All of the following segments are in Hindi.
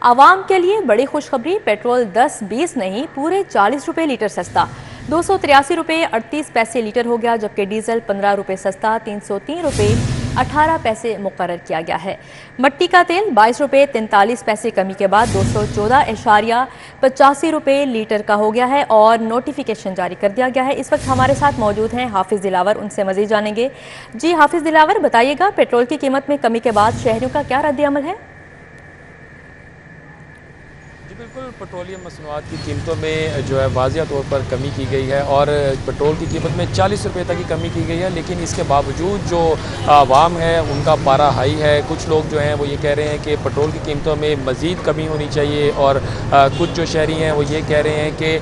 आवाम के लिए बड़ी खुशखबरी, पेट्रोल 10-20 नहीं पूरे 40 रुपये लीटर सस्ता। 283 रुपये 38 पैसे लीटर हो गया, जबकि डीजल 15 रुपये सस्ता 303 रुपये 18 पैसे मुकर्रर किया गया है। मट्टी का तेल 22 रुपये 43 पैसे कमी के बाद 214.85 रुपये लीटर का हो गया है और नोटिफिकेशन जारी कर दिया गया है। इस वक्त हमारे साथ मौजूद हैं हाफिज दिलावर, उनसे मजीद जानेंगे। जी हाफिज दिलावर, बताइएगा पेट्रोल की कीमत में कमी के बाद शहरियों का क्या रद्द-ए-अमल है? बिल्कुल, पेट्रोलियम मसनूआत की कीमतों में जो है वाज़िया तौर पर कमी की गई है और पेट्रोल की कीमत में 40 रुपये तक की कमी की गई है। लेकिन इसके बावजूद जो आवाम है उनका पारा हाई है। कुछ लोग जो हैं वो ये कह रहे हैं कि पेट्रोल की कीमतों में मज़ीद कमी होनी चाहिए और कुछ जो शहरी हैं वो ये कह रहे हैं कि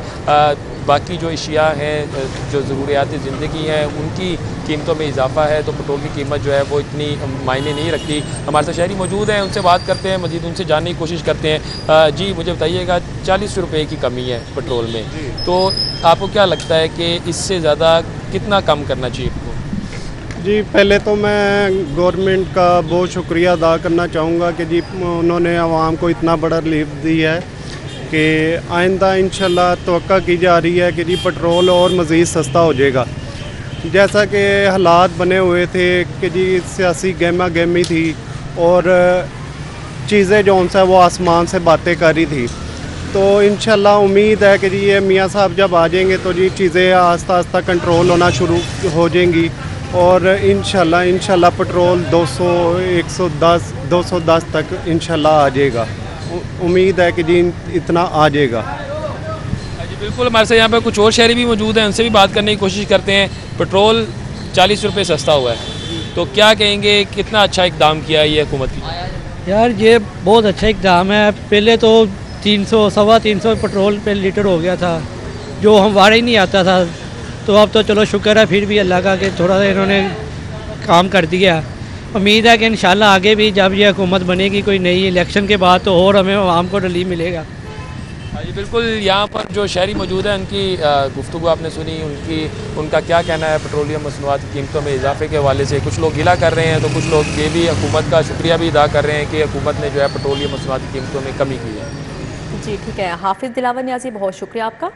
बाकी जो अशिया हैं, जो ज़रूरियाती ज़िंदगी हैं, उनकी कीमतों में इजाफा है, तो पेट्रोल की कीमत जो है वो इतनी मायने नहीं रखती। हमारे साथ शहरी मौजूद हैं, उनसे बात करते हैं, मज़ीद उनसे जानने की कोशिश करते हैं। जी मुझे बताइएगा, 40 रुपये की कमी है पेट्रोल में, तो आपको क्या लगता है कि इससे ज़्यादा कितना कम करना चाहिए? जी पहले तो मैं गवर्नमेंट का बहुत शुक्रिया अदा करना चाहूँगा कि जी उन्होंने आवाम को इतना बड़ा रिलीफ दी है कि आइंदा इंशाल्लाह तवक्का की जा रही है कि जी पेट्रोल और मज़ीद सस्ता हो जाएगा। जैसा कि हालात बने हुए थे कि जी सियासी गहमा गहमी थी और चीज़ें जो उनसे वो आसमान से बातें कर रही थी, तो इंशाल्लाह उम्मीद है कि जी ये मियाँ साहब जब आ जाएंगे तो जी चीज़ें आस्ता आस्ता कंट्रोल होना शुरू हो जाएंगी और इंशाल्लाह पेट्रोल 200, 110, 210 तक इंशाल्लाह आ जाएगा। उम्मीद है कि जी इतना आ जाएगा। जी बिल्कुल, हमारे साथ यहाँ पर कुछ और शहरी भी मौजूद हैं, उनसे भी बात करने की कोशिश करते हैं। पेट्रोल 40 रुपये सस्ता हुआ है, तो क्या कहेंगे, कितना अच्छा इकदाम किया है ये हुकूमत की? यार ये बहुत अच्छा इकदाम है। पहले तो 300, 350 पेट्रोल पे लीटर हो गया था, जो हमारा ही नहीं आता था, तो अब तो चलो शुक्र है फिर भी अल्लाह का कि थोड़ा सा इन्होंने काम कर दिया। उम्मीद है कि इंशाल्लाह आगे भी जब ये हुकूमत बनेगी कोई नई इलेक्शन के बाद, तो और हमें आवाम को रिलीफ मिलेगा। जी बिल्कुल, यहाँ पर जो शहरी मौजूद हैं उनकी गुफ्तगू आपने सुनी, उनका क्या कहना है पेट्रोलियम मसनूआत की कीमतों में इजाफे के हवाले से। कुछ लोग गिला कर रहे हैं तो कुछ लोग ये भी हुकूमत का शुक्रिया भी अदा कर रहे हैं कि हुकूमत ने जो है पेट्रोलियम मसनूआत की कीमतों में कमी की है। जी ठीक है, हाफिज दिलावर नियाज़ी, बहुत शुक्रिया आपका।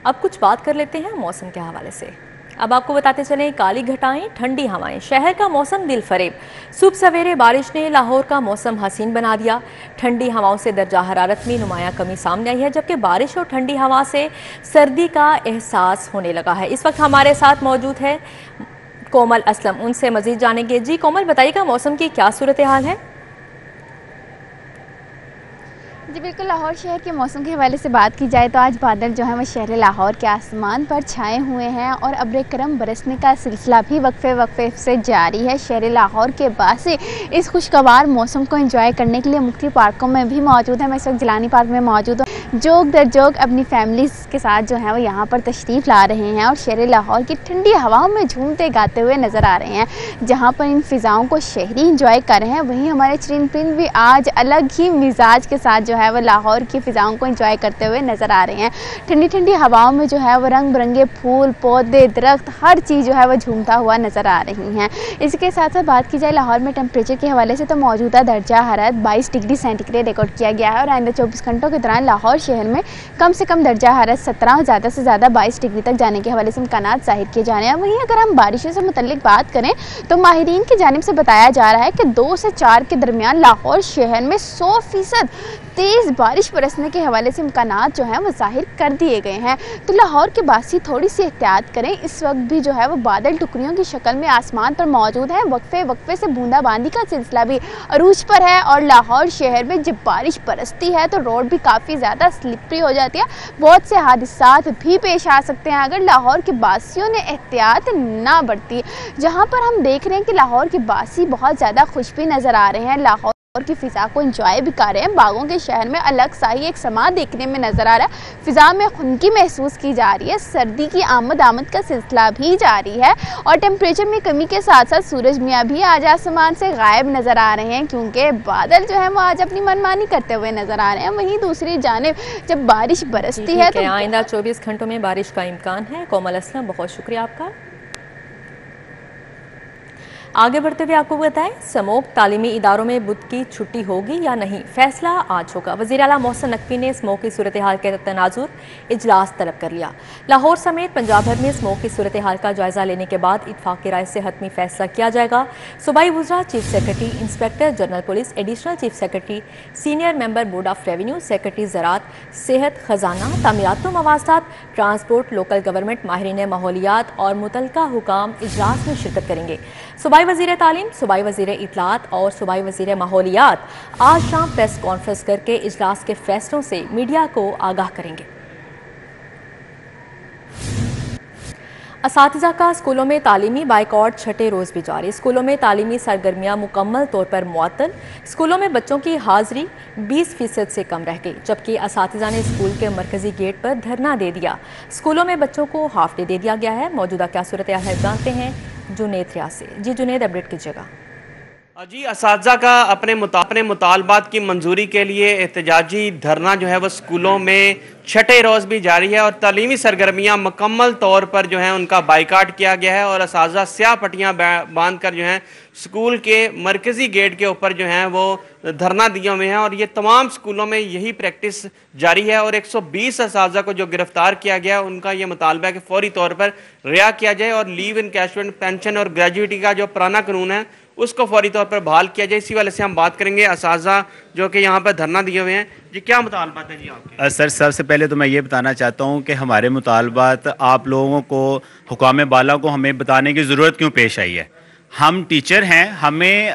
अब कुछ बात कर लेते हैं मौसम के हवाले से। अब आपको बताते चलें, काली घटाएं, ठंडी हवाएं, शहर का मौसम दिल फरेब। सुबह सवेरे बारिश ने लाहौर का मौसम हसीन बना दिया। ठंडी हवाओं से दर्जा हरारत में नुमायां कमी सामने आई है, जबकि बारिश और ठंडी हवा से सर्दी का एहसास होने लगा है। इस वक्त हमारे साथ मौजूद है कोमल असलम, उनसे मजीद जानेंगे। जी कोमल, बताइएगा मौसम की क्या सूरत हाल है? जी बिल्कुल, लाहौर शहर के मौसम के हवाले से बात की जाए तो आज बादल जो है वो शहर लाहौर के आसमान पर छाए हुए हैं और अब्र करम बरसने का सिलसिला भी वक्फे से जारी है। शहर लाहौर के बासी इस खुशगवार मौसम को एंजॉय करने के लिए मुख्तलिफ पार्कों में भी मौजूद है। मैं इस वक्त जिलानी पार्क में मौजूद हूँ। जोग दर जोग अपनी फैमिलीज़ के साथ जो है वो यहाँ पर तशरीफ़ ला रहे हैं और शहर लाहौर की ठंडी हवाओं में झूमते गाते हुए नज़र आ रहे हैं। जहाँ पर इन फ़िज़ाओं को शहरी इंजॉय कर रहे हैं, वहीं हमारे चरिंद परिंद भी आज अलग ही मिजाज के साथ जो है वो लाहौर की फ़िज़ाओं को एंजॉय करते हुए नज़र आ रहे हैं। ठंडी ठंडी हवाओं में जो है वो रंग बिरंगे फूल, पौधे, दरख्त, हर चीज़ जो है वो झूमता हुआ नज़र आ रही हैं। इसके साथ साथ बात की जाए लाहौर में टेम्परेचर के हवाले से तो मौजूदा दर्जा हरारत 22 डिग्री सेंटीग्रेड रिकॉर्ड किया गया है और आइंदा 24 घंटों के दौरान लाहौर शहर में कम से कम दर्जा हरारत 17 और ज़्यादा से ज़्यादा 22 डिग्री तक जाने के हवाले से इम्कानात ज़ाहिर किए जा रहे हैं। वहीं अगर हम बारिशों से मुतल्लिक बात करें तो माहिरीन की जानिब से बताया जा रहा है कि 2 से 4 के दरमियान लाहौर शहर में 100% तेज़ बारिश बरसने के हवाले से इम्कानात जो हैं वो जाहिर कर दिए गए हैं। तो लाहौर के बासी थोड़ी सी एहतियात करें। इस वक्त भी जो है वो बादल टुकड़ियों की शक्ल में आसमान पर मौजूद है। वक्फे से बूंदाबांदी का सिलसिला भी अरूज पर है और लाहौर शहर में जब बारिश बरसती है तो रोड भी काफ़ी ज़्यादा स्लिपरी हो जाती है। बहुत से हादसात भी पेश आ सकते हैं अगर लाहौर के बासियों ने एहतियात ना बरती। जहाँ पर हम देख रहे हैं कि लाहौर के बासी बहुत ज़्यादा खुश भी नज़र आ रहे हैं, लाहौर की फ़िज़ा को एंजॉय भी कर रहे हैं। बागों के शहर में अलग सा ही एक समा देखने में नज़र आ रहा है। फ़िज़ा में खुनकी महसूस की जा रही है। सर्दी की आमद का सिलसिला भी जारी है और टेम्परेचर में कमी के साथ साथ सूरज मियाँ भी आज आसमान से गायब नज़र आ रहे हैं, क्योंकि बादल जो है वो आज अपनी मनमानी करते हुए नज़र आ रहे हैं। वहीं दूसरी जानिब जब बारिश बरसती है तो आइंदा 24 घंटों में बारिश का इम्कान है। कोमल असलम, बहुत शुक्रिया आपका। आगे बढ़ते हुए आपको बताएं, स्मोक तालीमी इदारों में बुध की छुट्टी होगी या नहीं, फैसला आज होगा। वज़ीर आला मोहसिन नकवी ने स्मोक की सूरत हाल के तनाजुर इजलास तलब कर लिया। लाहौर समेत पंजाब भर में स्मोक की सूरत हाल का जायजा लेने के बाद इत्फाक़ी राय से हतमी फैसला किया जाएगा। सूबाई वज़रा, chief secretary, inspector general police, additional chief secretary, senior member board of revenue, secretary ज़राअत, सेहत, खजाना, तामीरात व मवासलात, ट्रांसपोर्ट, लोकल गवर्नमेंट, माहिरीन माहौलियात और मुतलका हुकाम इजलास में शिरकत करेंगे। सूबाई वज़ीर तालीम, सूबाई वज़ीर इत्तलात और सूबाई वज़ीर माहौलियात आज शाम प्रेस कॉन्फ्रेंस करके इजलास के फैसलों से मीडिया को आगाह करेंगे। असातिज़ा का स्कूलों में तालीमी बाइकॉट छठे रोज़ भी जारी। स्कूलों में तालीमी सरगर्मियाँ मुकम्मल तौर पर मुअत्तल। स्कूलों में बच्चों की हाजिरी 20% से कम रह गई, जबकि असातिज़ा ने स्कूल के मरकजी गेट पर धरना दे दिया। स्कूलों में बच्चों को हाफ डे दे दिया गया है। मौजूदा क्या सूरत हाल है जानते हैं जुनेद रियाज से। जी जुनेद, अपडेट कीजिएगा। जी, असातिज़ा का अपने मुतालबात की मंजूरी के लिए एहतजाजी धरना जो है वो स्कूलों में छठे रोज़ भी जारी है और तालीमी सरगर्मियाँ मुकम्मल तौर पर जो है उनका बाइकाट किया गया है और असातिज़ा स्याह पट्टियाँ बांध कर जो है स्कूल के मरकज़ी गेट के ऊपर जो है वो धरना दिए हुए हैं और ये तमाम स्कूलों में यही प्रैक्टिस जारी है। और 120 असातिज़ा को जो गिरफ्तार किया गया है उनका ये मुतालबा है कि फौरी तौर पर रिहा किया जाए और लीव इनकैशमेंट, पेंशन और ग्रेजुएटी का जो पुराना कानून है उसको फौरी तौर पर बहाल किया जाए। इसी वाले से हम बात करेंगे असातिज़ा जो कि यहाँ पर धरना दिए हुए हैं। जी, क्या मुतालबात है जी आपके? सर, सबसे पहले तो मैं ये बताना चाहता हूँ कि हमारे मुतालबात आप लोगों को, हुकाम बाला को हमें बताने की ज़रूरत क्यों पेश आई है। हम टीचर हैं, हमें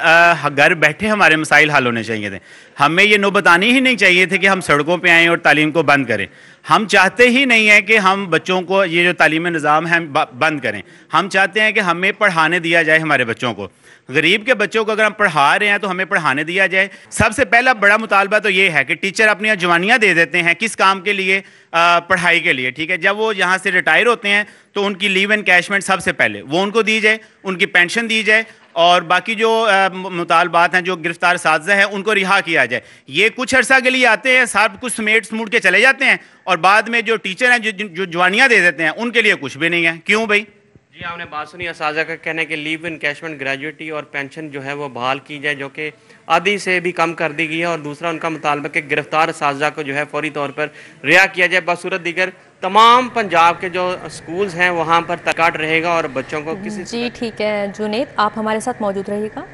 घर बैठे हमारे मसाइल हल होने चाहिए थे। हमें ये नौबत आनी ही नहीं चाहिए थे कि हम सड़कों पे आएँ और तालीम को बंद करें। हम चाहते ही नहीं है कि हम बच्चों को ये जो तालीमी निज़ाम है बंद करें। हम चाहते हैं कि हमें पढ़ाने दिया जाए हमारे बच्चों को। गरीब के बच्चों को अगर हम पढ़ा रहे हैं तो हमें पढ़ाने दिया जाए। सबसे पहला बड़ा मुतालबा तो ये है कि टीचर अपनी जवानियाँ दे देते हैं किस काम के लिए, पढ़ाई के लिए, ठीक है। जब वो यहाँ से रिटायर होते हैं तो उनकी लीव एनकैशमेंट सबसे पहले वो उनको दी जाए, उनकी पेंशन दी जाए और बाकी जो मुतालबात हैं, जो गिरफ्तार असातिज़ा हैं उनको रिहा किया जाए। ये कुछ अर्सा के लिए आते हैं, सब कुछ समेट समूट के चले जाते हैं और बाद में जो टीचर हैं जो जवानियाँ दे देते हैं उनके लिए कुछ भी नहीं है। क्यों भाई? जी, आपने बात सुनी। असातिज़ा का कहना है कि लीव इनकैशमेंट, ग्रेजुएटी और पेंशन जो है वो बहाल की जाए, जो कि आधी से भी कम कर दी गई है। और दूसरा उनका मुतालबा कि गिरफ्तार असातिज़ा को जो है फौरी तौर पर रिहा किया जाए। बसूरत दीगर तमाम पंजाब के जो स्कूल्स हैं वहाँ पर तकाट रहेगा और बच्चों को किसी जी ठीक है जुनेद, आप हमारे साथ मौजूद रहिएगा।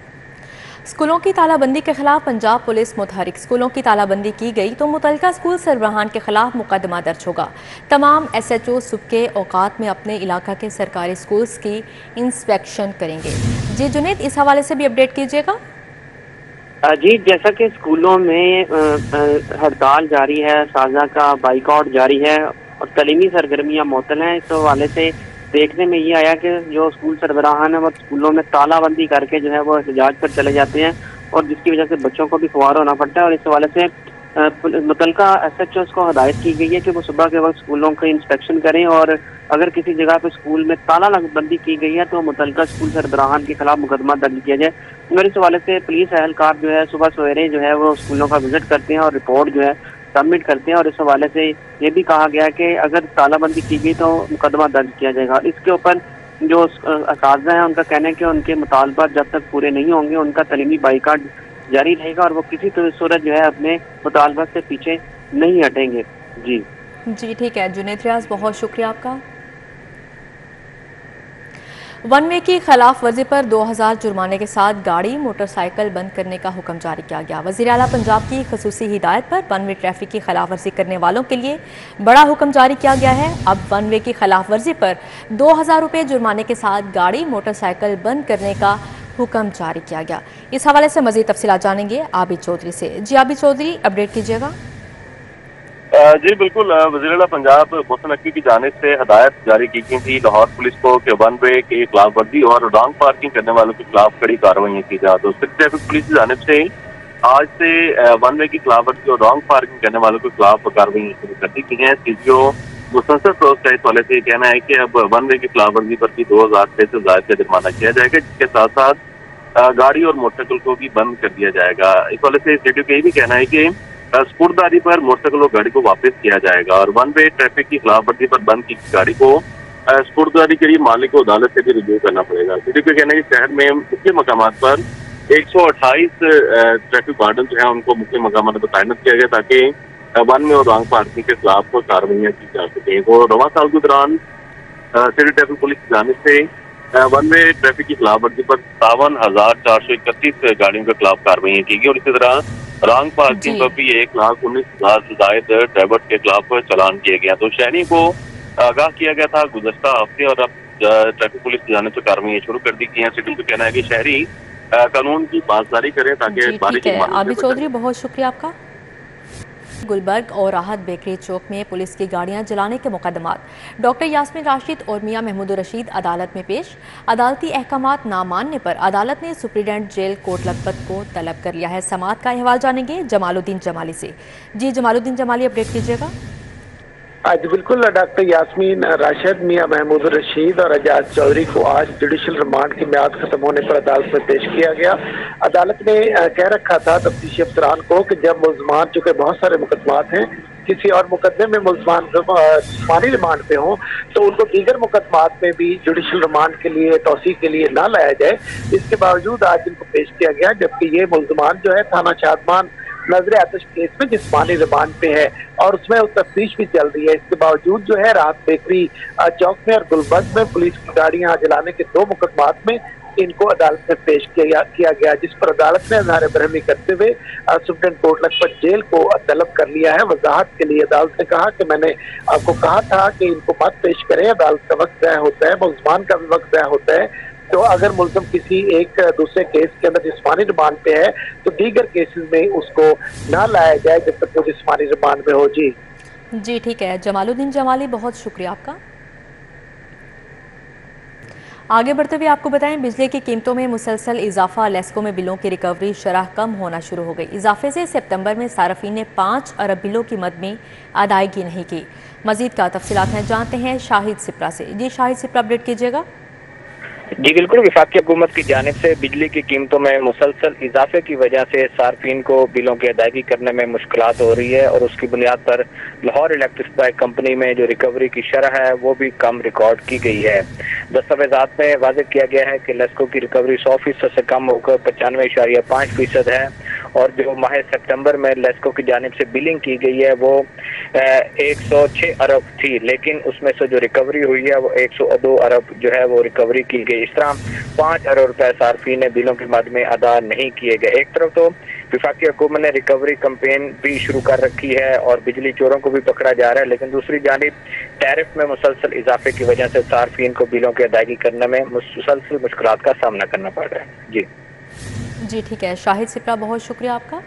स्कूलों की तालाबंदी के खिलाफ पंजाब पुलिस मुतहरिक। स्कूलों की तालाबंदी की गई तो मुतलका स्कूल सरबराहान के खिलाफ मुकदमा दर्ज होगा। तमाम SHO सुबह के औकात में अपने इलाका के सरकारी स्कूल्स की इंस्पेक्शन करेंगे। जी जुनेद, इस हवाले से भी अपडेट कीजिएगा। जी, जैसा कि स्कूलों में हड़ताल जारी है, असातिज़ा का बाइकआउट जारी है और तलीमी सरगर्मियाँ मुअत्तल हैं, इस हवाले से देखने में ये आया कि जो स्कूल सरबराहान है वो स्कूलों में तालाबंदी करके जो है वो एहतजाज पर चले जाते हैं और जिसकी वजह से बच्चों को भी खुआर होना पड़ता है। और इस हवाले से मुतलका SHOs को हदायत की गई है कि वो सुबह के वक्त स्कूलों का इंस्पेक्शन करें और अगर किसी जगह पे स्कूल में तालाबंदी की गई है तो मुतलका स्कूल सरबराहान के खिलाफ मुकदमा दर्ज किया जाए। और इस हवाले से पुलिस अहलकार जो है सुबह सवेरे जो है वो स्कूलों का विजिट करते हैं और रिपोर्ट जो है सबमिट करते हैं। और इस हवाले से ये भी कहा गया कि अगर तालाबंदी की गई तो मुकदमा दर्ज किया जाएगा। इसके ऊपर जो असातिज़ा हैं उनका कहना है कि उनके मुतालबात जब तक पूरे नहीं होंगे उनका तलीमी बाइकाट जारी रहेगा और वो किसी सूरत जो है अपने मुतालबात से पीछे नहीं हटेंगे। जी ठीक है जुनेद रियाज, बहुत शुक्रिया आपका। वन वे की खिलाफ वर्जी पर 2000 जुर्माने के साथ गाड़ी मोटरसाइकिल बंद करने का हुक्म जारी किया गया। वज़ीर आला पंजाब की खसूसी हिदायत पर वन वे ट्रैफिक की खिलाफ वर्जी करने वालों के लिए बड़ा हुक्म जारी किया गया है। अब वन वे की खिलाफ वर्जी पर 2000 रुपये जुर्माने के साथ गाड़ी मोटरसाइकिल बंद करने का हुक्म जारी किया गया। इस हवाले से मज़ीद तफसीलात जानेंगे आबिद चौधरी से। जी आबिद चौधरी, अपडेट कीजिएगा। जी बिल्कुल, वज़ीर आला पंजाब मोहसिन नकवी की जानिब से हदायत जारी की गई थी लाहौर पुलिस को कि वन वे की खिलाफ वर्जी और रॉन्ग पार्किंग करने वालों के खिलाफ कड़ी कार्रवाई की जाए। तो ट्रैफिक पुलिस की जानिब से आज से वन वे की खिलाफ वर्जी और रॉन्ग पार्किंग करने वालों के खिलाफ कार्रवाई शुरू कर दी गई है। CGO मुसलसल प्रोस का इस वाले से कहना है कि अब वन वे की खिलाफ वर्जी पर भी 2000 से ज्यादा का जुर्माना किया जाएगा, जिसके साथ साथ गाड़ी और मोटरसाइकिल को भी बंद कर दिया जाएगा। इस वाले से CDO का ये भी कहना है कि स्पुर्दारी पर मोटरसाइकिल और गाड़ी को वापस किया जाएगा और वन वे ट्रैफिक की खिलाफ वर्जी पर बंद की गाड़ी को स्पुर्दगी के लिए मालिक को अदालत से भी रुजू करना पड़ेगा। CDP का कहना है कि शहर में मुख्य मकामात पर 128 ट्रैफिक वार्डन जो है उनको मुख्य मकामात पर तैनात किया गया ताकि वन में और रॉन्ग पार्किंग के खिलाफ कार्रवाइयाँ की जा सकें। तो रवा साल के दौरान सिटी ट्रैफिक पुलिस की जानिब से वन में ट्रैफिक की खिलाफ वर्जी पर 57,431 गाड़ियों के खिलाफ कार्रवाइयाँ की गई और इसी तरह रॉन्ग पार्किंग पर भी 1,19,000 से जायद ड्राइवर्स के खिलाफ चालान किया गया। तो शहरी को आगाह किया गया था गुज़श्ता हफ्ते और अब ट्रैफिक पुलिस की जानिब से कार्रवाइयाँ शुरू कर दी गई हैं। सिटी का कहना है कि शहरी कानून की पासदारी करें ताकि बारिश आबिद चौधरी, बहुत शुक्रिया आपका। गुलबर्ग और राहत बेकरी चौक में पुलिस की गाड़ियां जलाने के मुकदमात। डॉक्टर यास्मीन राशिद और मियां महमूद रशीद अदालत में पेश। अदालती अहकामात ना मानने पर अदालत ने सुप्रीडेंट जेल कोट लखपत को तलब कर लिया है। समाअत का अहवाल जानेंगे जमालुद्दीन जमाली से। जी जमालुद्दीन जमाली, अपडेट कीजिएगा। आज बिल्कुल डॉक्टर यास्मीन राशिद, मियां महमूद रशीद और एजाज चौधरी को आज जुडिशल रिमांड की म्याद खत्म होने पर अदालत में पेश किया गया। अदालत ने कह रखा था तफ्तीशी अफसरान को कि जब मुल्जमान, चूंकि बहुत सारे मुकदमात हैं, किसी और मुकदमे में मुल्जमान जिस्मानी रिमांड पे हों तो उनको दीगर मुकदमात में भी जुडिशल रिमांड के लिए तौसीक के लिए ना लाया जाए। इसके बावजूद आज इनको पेश किया गया, जबकि ये मुल्जमान जो है थाना शादमान नजर आतिश केस में जिस्मानी रिमांड पे है और उसमें तफ्तीश भी चल रही है। इसके बावजूद जो है राहत बेकरी चौक में और गुलबर्ग में पुलिस की गाड़ियां जलाने के 2 मुकदमात में इनको अदालत में पेश किया गया, जिस पर अदालत ने इज़हार बरहमी करते हुए सुप्रीम कोर्ट लखपत जेल को तलब कर लिया है। वजाहत के लिए अदालत ने कहा कि मैंने आपको कहा था कि इनको मत पेश करें, अदालत का वक्त ज़ाया होता है, मुल्ज़मान का भी वक्त ज़ाया होता है। तो अगर मुल्ज़म किसी एक दूसरे केस के अंदर जिस्मानी रिमांड पे है तो दीगर केसेस में उसको ना लाया जाए जब तक वो जिस्मानी रिमांड में हो। जी ठीक है जमालुद्दीन जमाली, बहुत शुक्रिया आपका। आगे बढ़ते हुए आपको बताएं, बिजली की कीमतों में मुसलसल इजाफा, लेस्को में बिलों की रिकवरी शरह कम होना शुरू हो गई। इजाफे से सितंबर में सार्फिन ने 5 अरब बिलों की मद में अदायगी नहीं की। मजीद का तफसीलात हैं जानते हैं शाहिद सिप्रा से। जी शाहिद सिप्रा, अपडेट कीजिएगा। जी बिल्कुल, वफाकी हुकूमत की जानिब से बिजली की कीमतों में मुसलसल इजाफे की वजह से सार्फिन को बिलों की अदायगी करने में मुश्किलात हो रही है और उसकी बुनियाद पर लाहौर इलेक्ट्रिक सप्लाई कंपनी में जो रिकवरी की शरह है वो भी कम रिकॉर्ड की गई है। दस्तावेजात में वाज़ेह किया गया है कि लेस्को की रिकवरी 100% से कम होकर 95.5% है और जो माह सितंबर में लेस्को की जानिब से बिलिंग की गई है वो 106 अरब थी, लेकिन उसमें से जो रिकवरी हुई है वो 102 अरब जो है वो रिकवरी की गई। इस तरह 5 अरब रुपए सार्फिन ने बिलों की मद में अदा नहीं किए गए। एक तरफ तो वफाकी हुकूमत ने रिकवरी कैंपेन भी शुरू कर रखी है और बिजली चोरों को भी पकड़ा जा रहा है, लेकिन दूसरी जानिब टैरिफ में मुसलसल इजाफे की वजह से सार्फिन को बिलों की अदायगी करने में मुसलसल मुश्किलात का सामना करना पड़ रहा है। जी ठीक है शाहिद सिप्रा, बहुत शुक्रिया आपका।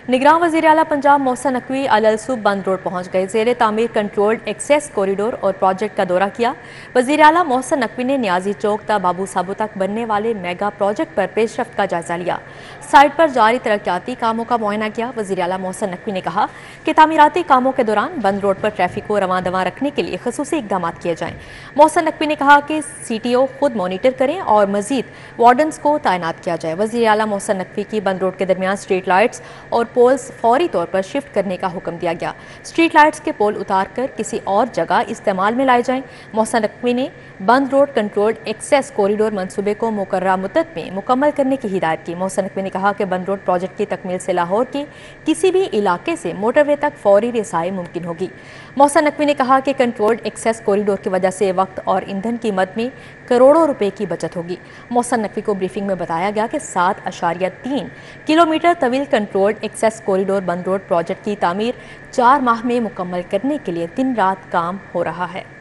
निगरान वज़ीर आला पंजाब मोहसिन नकवी अलसूब बंद रोड पहुंच गए। ज़ेर तामीर कंट्रोल्ड एक्सेस कॉरिडोर और प्रोजेक्ट का दौरा किया। वज़ीर आला मोहसिन नकवी ने न्याजी चौक ता बाबू साबो तक बनने वाले मेगा प्रोजेक्ट पर पेशरफ्त का जायजा लिया। साइट पर जारी तरक्याती कामों का मुआयना किया। वज़ीर आला मोहसिन नकवी ने कहा कि तामीराती कामों के दौरान बंद रोड पर ट्रैफिक को रवां दवां रखने के लिए खसूसी इकदाम किए जाएँ। मोहसिन नकवी ने कहा कि CTO खुद मॉनिटर करें और मजीद वार्डन्स को तैनात किया जाए। वज़ीर आला मोहसिन नकवी की बंद रोड के दरमियान स्ट्रीट लाइट्स और पोल्स फौरी तौर पर शिफ्ट करने का हुक्म दिया गया। स्ट्रीट लाइट्स के पोल उतार कर किसी और जगह इस्तेमाल में लाए जाएं। मोहसिन नकवी ने बंद रोड कंट्रोल्ड एक्सेस कॉरिडोर मंसूबे को मुकर्ररा मुद्दत में मुकम्मल करने की हिदायत की। मोहसिन नकवी ने कहा कि बंद रोड प्रोजेक्ट की तकमील से लाहौर के किसी भी इलाके से मोटरवे तक फौरी रिसाई मुमकिन होगी। मोहसिन नकवी ने कहा कि कंट्रोल्ड एक्सेस कॉरिडोर की वजह से वक्त और ईंधन की मद में करोड़ों रुपए की बचत होगी। मोहसिन नकवी को ब्रीफिंग में बताया गया कि 7.3 किलोमीटर तवील कंट्रोल्ड एक्सेस कॉरिडोर बंद रोड प्रोजेक्ट की तामीर 4 माह में मुकम्मल करने के लिए दिन रात काम हो रहा है।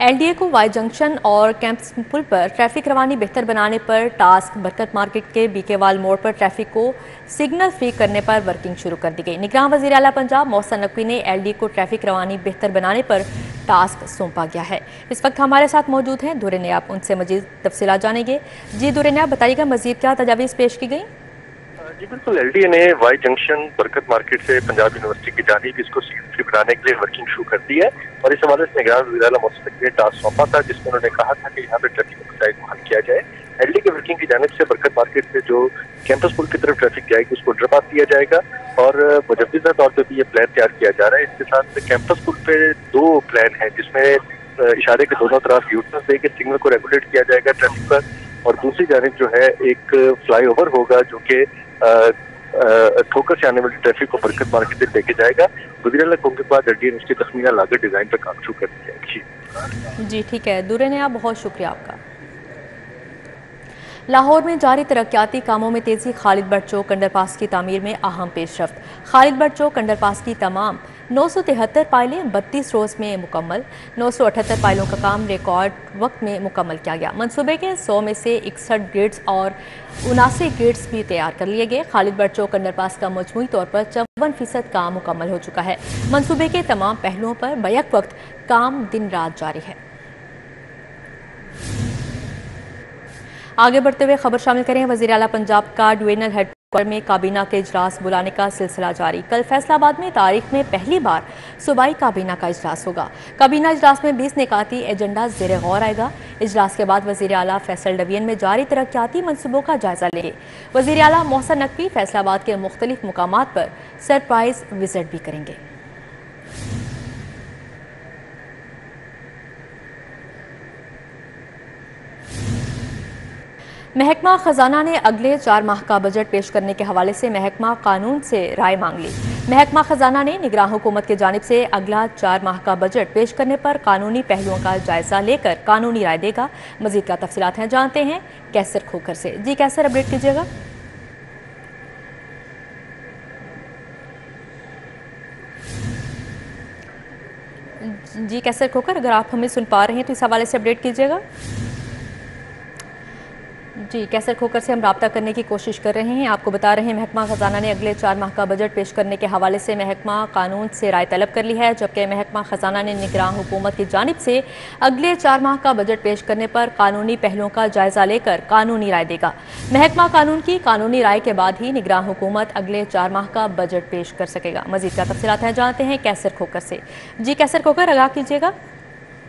LDA को वाई जंक्शन और कैंपस पुल पर ट्रैफिक रवानी बेहतर बनाने पर टास्क। बरकत मार्केट के बीकेवाल मोड़ पर ट्रैफिक को सिग्नल फ्री करने पर वर्किंग शुरू कर दी गई। निगरान वज़ीर आला पंजाब मोहसिन नकवी ने LDA को ट्रैफिक रवानी बेहतर बनाने पर टास्क सौंपा गया है। इस वक्त हमारे साथ मौजूद हैं दुरे नयाब, उनसे मजीद तफसीलात जानेंगे। जी दुरे नयाब, बताइएगा मजीद क्या तजावीज़ पेश की गई? जी बिल्कुल, LDA ने वाई जंक्शन बरकत मार्केट से पंजाब यूनिवर्सिटी की जानिब इसको सिग्नल फ्री बनाने के लिए वर्किंग शुरू कर दी है और इस हवाले से निगरान वज़ीर आला मोहसिन नकवी ने टास्क सौंपा था जिसमें उन्होंने कहा था कि यहाँ पे ट्रैफिक मसाइल को हल किया जाए। एलडी के वर्किंग की जानिब से बरकत मार्केट से जो कैंपस पुल की तरफ ट्रैफिक जाएगी उसको ड्रॉप दिया जाएगा और मुजव्वज़ा तौर पर भी ये प्लान तैयार किया जा रहा है। इसके साथ कैंपस पुल पे 2 प्लान है जिसमें इशारे के दोनों तरफ यूटर्न दे के सिग्नल को रेगुलेट किया जाएगा ट्रैफिक पर, और दूसरी जानिब जो है एक फ्लाईओवर होगा जो कि ठोकर से आने वाली ट्रैफिक को बरकत मार्केट तक लेके जाएगा। वज़ीर-ए-आला कौम के बाद एलडी ने इसकी तस्मीना लागत डिजाइन पर काम शुरू कर दिया है। जी ठीक है दुर्रे ने, आप बहुत शुक्रिया आपका। लाहौर में जारी तरक्याती कामों में तेजी, खालिद बट चौक अंडरपास की तामीर में अहम पेशरफ्त। खालिद बट चौक अंडरपास की तमाम 973 पाइलें 32 रोज़ में मुकम्मल। 978 पाइलों का काम रिकॉर्ड वक्त में मुकम्मल किया गया। मंसूबे के 100 में से 61 गेट्स और 79 गेट्स भी तैयार कर लिए गए। खालिद बट चौक अंडरपास का मजमूई तौर पर 54% काम मुकम्मल हो चुका है। मंसूबे के तमाम पहलुओं पर बैक वक्त काम दिन रात जारी है। आगे बढ़ते हुए खबर शामिल करें, वज़ीर आला पंजाब का डिवीजनल हेडक्वार्टर में काबीना के इजलास बुलाने का सिलसिला जारी। कल फैसलाबाद में तारीख में पहली बार सूबाई काबीना का इजलास होगा। काबीना इजलास में 20 निकाती एजेंडा ज़ेर गौर आएगा। इजलास के बाद वज़ीर आला फैसल डिवीजन में जारी तरक्याती मनसूबों का जायजा लेंगे। वज़ीर आला मोहसिन नकवी फैसलाबाद के मुख्तलिफ मुकामात पर सरप्राइज विजिट भी करेंगे। महकमा खजाना ने अगले 4 माह का बजट पेश करने के हवाले से महकमा कानून से राय मांग ली। महकमा खजाना ने निगरान हुकूमत की जानिब से अगला 4 माह का बजट पेश करने पर कानूनी पहलुओं का जायजा लेकर कानूनी राय देगा। मजीद का तफसीलात हैं, जानते हैं कैसर खोखर से। जी कैसर, अपडेट कीजिएगा। जी कैसर खोखर, अगर आप हमें सुन पा रहे हैं तो इस हवाले से अपडेट कीजिएगा। जी कैसर खोखर से हम राब्ता करने की कोशिश कर रहे हैं। आपको बता रहे हैं महकमा खजाना ने अगले 4 माह का बजट पेश करने के हवाले से महकमा कानून से राय तलब कर ली है, जबकि महकमा खजाना ने निगरान हुकूमत की जानिब से अगले 4 माह का बजट पेश करने पर कानूनी पहलुओं का जायजा लेकर कानूनी राय देगा। महकमा कानून की कानूनी राय के बाद ही निगरान हुकूमत अगले 4 माह का बजट पेश कर सकेगा। मजीद का तफसीलात है, जानते हैं कैसर खोखर से। जी कैसर खोखर, आगाह कीजिएगा।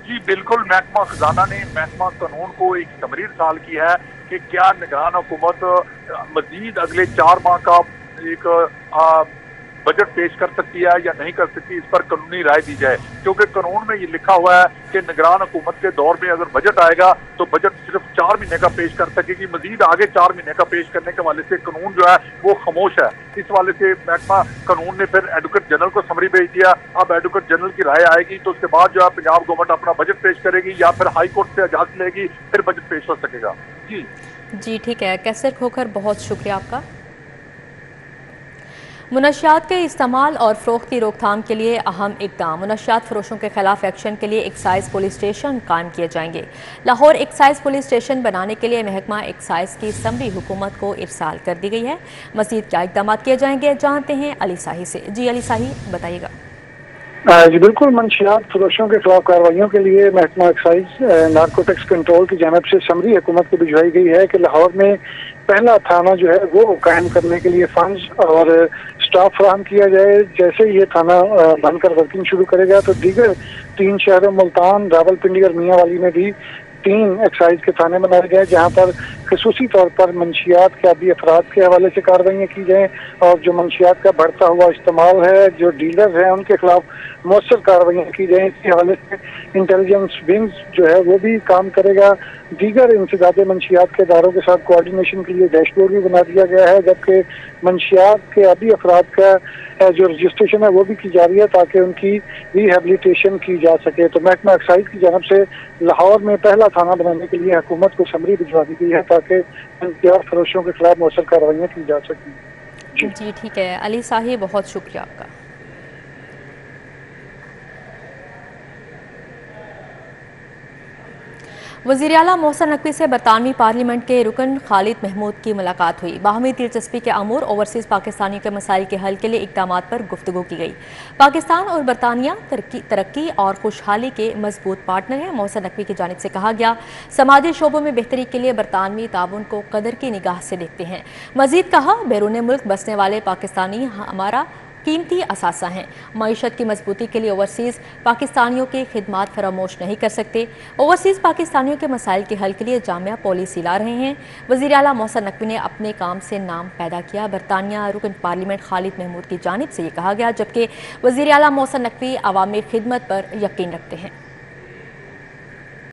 जी बिल्कुल, महकमा खजाना ने महकमा कानून को एक तमरीर साल की है कि क्या निगरान हुकूमत मजीद अगले 4 माह का एक बजट पेश कर सकती है या नहीं कर सकती, इस पर कानूनी राय दी जाए। क्योंकि कानून में ये लिखा हुआ है कि निगरान हुकूमत के दौर में अगर बजट आएगा तो बजट सिर्फ 4 महीने का पेश कर सकेगी, मजीद आगे 4 महीने का पेश करने के हवाले से कानून जो है वो खामोश है। इस हवाले से महकमा कानून ने फिर एडवोकेट जनरल को समरी भेज दिया। अब एडवोकेट जनरल की राय आएगी तो उसके बाद जो है पंजाब गवर्नमेंट अपना बजट पेश करेगी या फिर हाई कोर्ट से इजाजत लेगी, फिर बजट पेश हो सकेगा। जी ठीक है कैसर खोखर, बहुत शुक्रिया आपका। मुनशियात के इस्तेमाल और फ़रोख्त की रोकथाम के लिए अहम इक़दाम। मुनशियात फरोशों के खिलाफ एक्शन के लिए एक्साइज पुलिस स्टेशन कायम किए जाएंगे। लाहौर एक्साइज पुलिस स्टेशन बनाने के लिए महकमा एक्साइज की समरी हुकूमत को इरसाल कर दी गई है। मज़ीद क्या इक़दाम किए जाएंगे, जानते हैं अली साही से। जी अली साही, बताइएगा। जी बिल्कुल, मंशियात फरोशों के खिलाफ कार्रवाइयों के लिए महकमा एक्साइज नारकोटिक्स कंट्रोल की जानिब से समरी हुकूमत को भिजवाई गई है कि लाहौर में पहला थाना जो है वो कायम करने के लिए फंड्स और स्टाफ फराहम किया जाए। जैसे ही ये थाना बनकर वर्किंग शुरू करेगा तो दीगर 3 शहरों मुल्तान, रावलपिंडी और मियांवाली में भी 3 एक्साइज के थाने बनाए गए, जहाँ पर खसूसी तौर पर मंशियात के आदी अफराद के हवाले से कार्रवाइयाँ की जाएँ और जो मंशियात का बढ़ता हुआ इस्तेमाल है, जो डीलर हैं, उनके खिलाफ मौसर कार्रवाइयाँ की जाएँ। इसके हवाले से इंटेलिजेंस विंग्स जो है वो भी काम करेगा। दीगर इंसदादे मंशियात के इदारों के साथ कोऑर्डिनेशन के लिए डैशबोर्ड भी बना दिया गया है, जबकि मंशियात के आदी अफराद का जो रजिस्ट्रेशन है वो भी की जा रही है ताकि उनकी रिहेबिलिटेशन की जा सके। तो महकमा एक्साइज की जानब से लाहौर में पहला थाना बनाने के लिए हुकूमत को समरी भिजवा दी गई है ताकि इंतजार फरोशों के खिलाफ मौसर कार्रवाइयाँ की जा सकें। जी ठीक है अली साही, बहुत शुक्रिया आपका। वज़ीर आला मोहसिन नकवी से बरतानवी पार्लियामेंट के रुकन खालिद महमूद की मुलाकात हुई। बाहमी दिलचस्पी के अमूर ओवरसीज़ पाकिस्तानियों के मसाइल के हल के लिए इक़दामात पर गुफ्तगू की गई। पाकिस्तान और बरतानिया तरक्की और खुशहाली के मजबूत पार्टनर हैं। मोहसिन नकवी की जानिब से कहा गया, समाजी शोबों में बेहतरी के लिए बरतानवी ताउन को कदर की निगाह से देखते हैं। मजीद कहा, बैरून मुल्क बसने वाले पाकिस्तानी हमारा कीमती असासा हैं। मईशत की मजबूती के लिए ओवरसीज़ पाकिस्तानियों की खिदमात फरामोश नहीं कर सकते। ओवरसीज़ पाकिस्तानियों के मसाइल के हल के लिए जामिया पॉलिसी ला रहे हैं। वज़ीर आला मोहसिन नकवी ने अपने काम से नाम पैदा किया। बरतानिया रुकन पार्लियामेंट खालिद महमूद की जानिब से ये कहा गया, जबकि वज़ीर आला मोहसिन नकवी अवामी खिदमत पर यकीन रखते हैं।